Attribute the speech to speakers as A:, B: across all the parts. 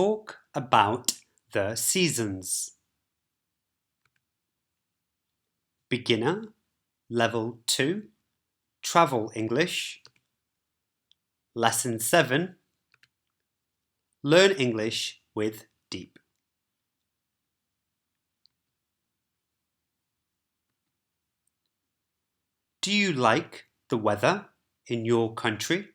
A: Talk about the seasons. Beginner, Level 2, Travel English. Lesson 7, Learn English with Deep. Do you like the weather in your country?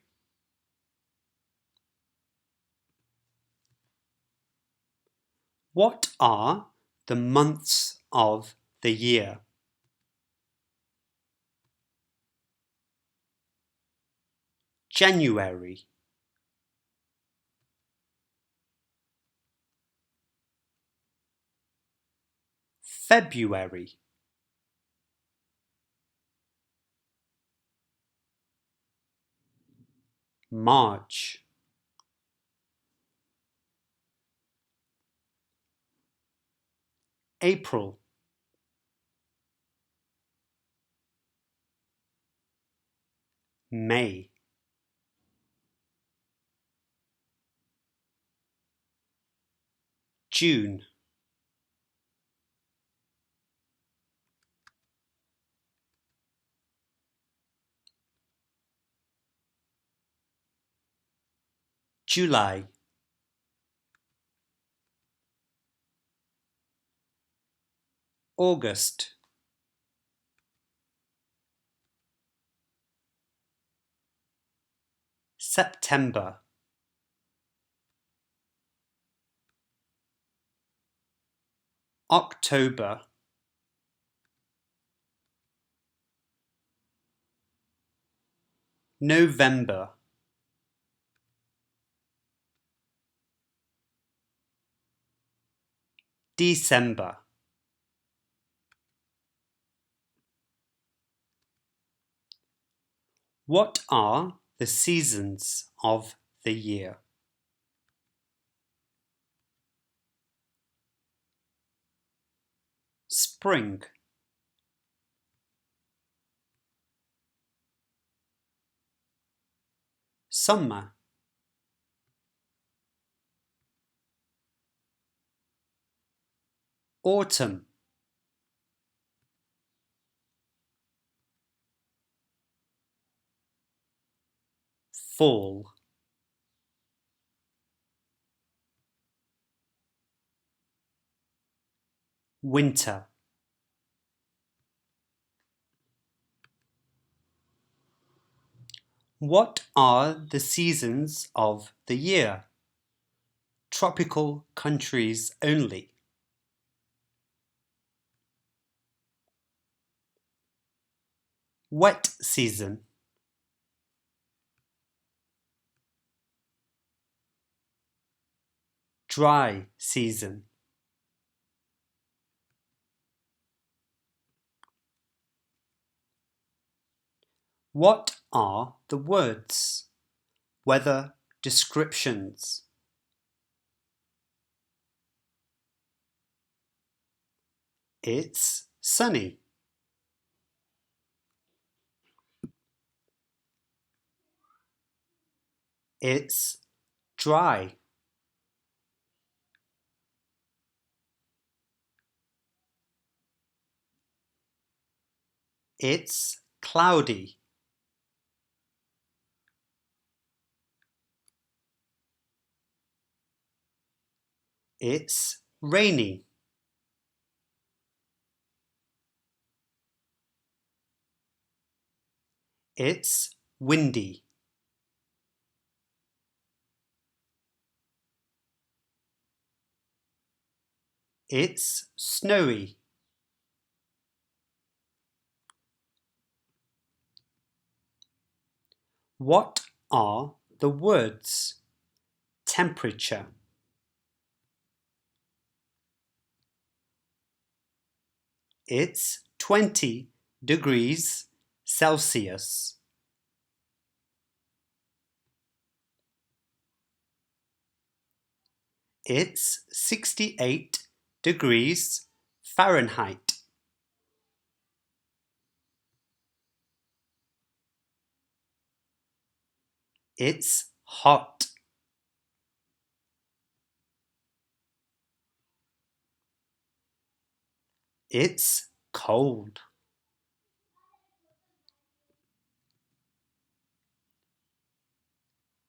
A: What are the months of the year? January, February, March, April, May, June, July, August, September, October, November, December. What are the seasons of the year? Spring, summer, autumn, fall, winter. What are the seasons of the year? Tropical countries only. Wet season, dry season. What are the words? Weather descriptions. It's sunny. It's dry. It's cloudy. It's rainy. It's windy. It's snowy. What are the words? Temperature. It's 20 degrees Celsius. It's 68 degrees Fahrenheit. It's hot. It's cold.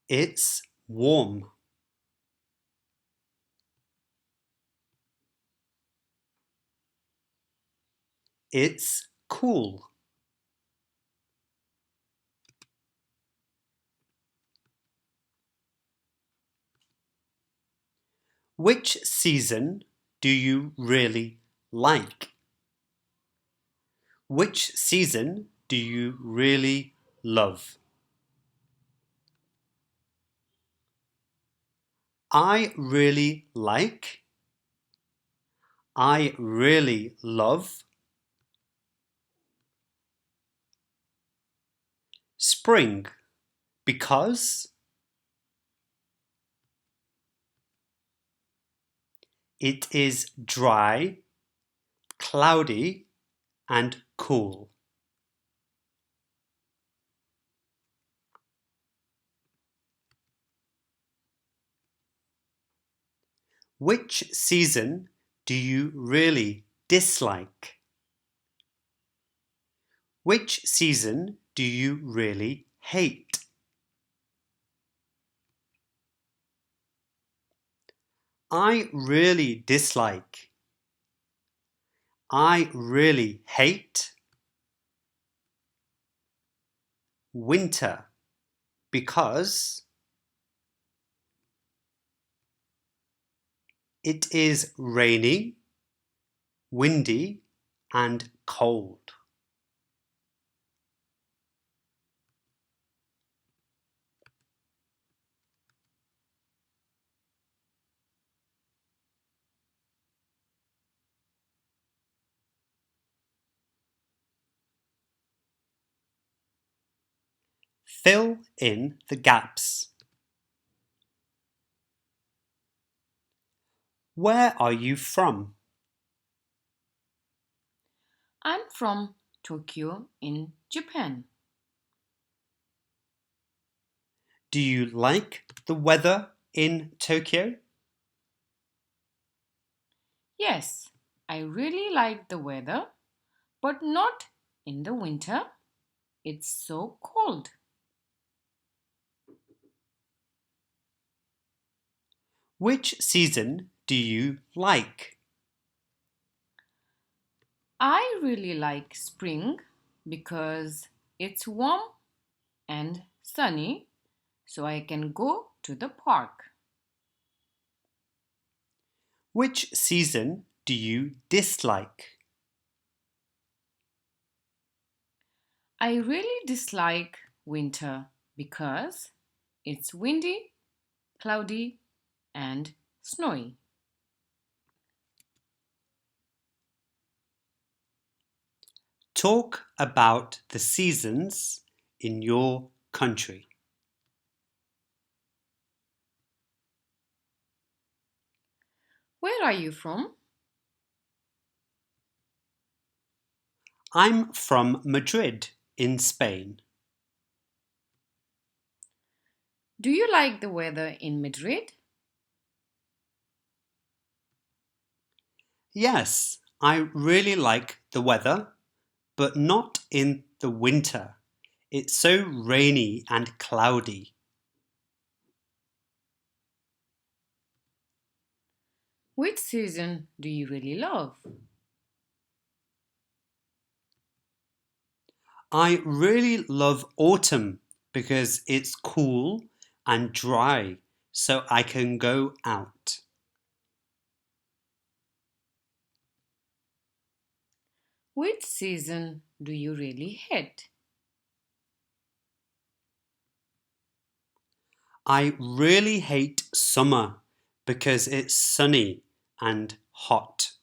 A: It's warm. It's cool. Which season do you really like? Which season do you really love? I really like. I really love spring because it is dry, cloudy, and cool. Which season do you really dislike? Which season do you really hate? I really dislike. I really hate winter because it is rainy, windy, and cold. Fill in the gaps. Where are you from?
B: I'm from Tokyo in Japan.
A: Do you like the weather in Tokyo?
B: Yes, I really like the weather, but not in the winter. It's so cold.
A: Which season do you like?
B: I really like spring because it's warm and sunny, so I can go to the park.
A: Which season do you dislike?
B: I really dislike winter because it's windy, cloudy, and snowy.
A: Talk about the seasons in your country.
B: Where are you from?
A: I'm from Madrid in Spain.
B: Do you like the weather in Madrid?
A: Yes, I really like the weather, but not in the winter. It's so rainy and cloudy.
B: Which season do you really love?
A: I really love autumn because it's cool and dry, so I can go out.
B: Which season do you really hate?
A: I really hate summer because it's sunny and hot.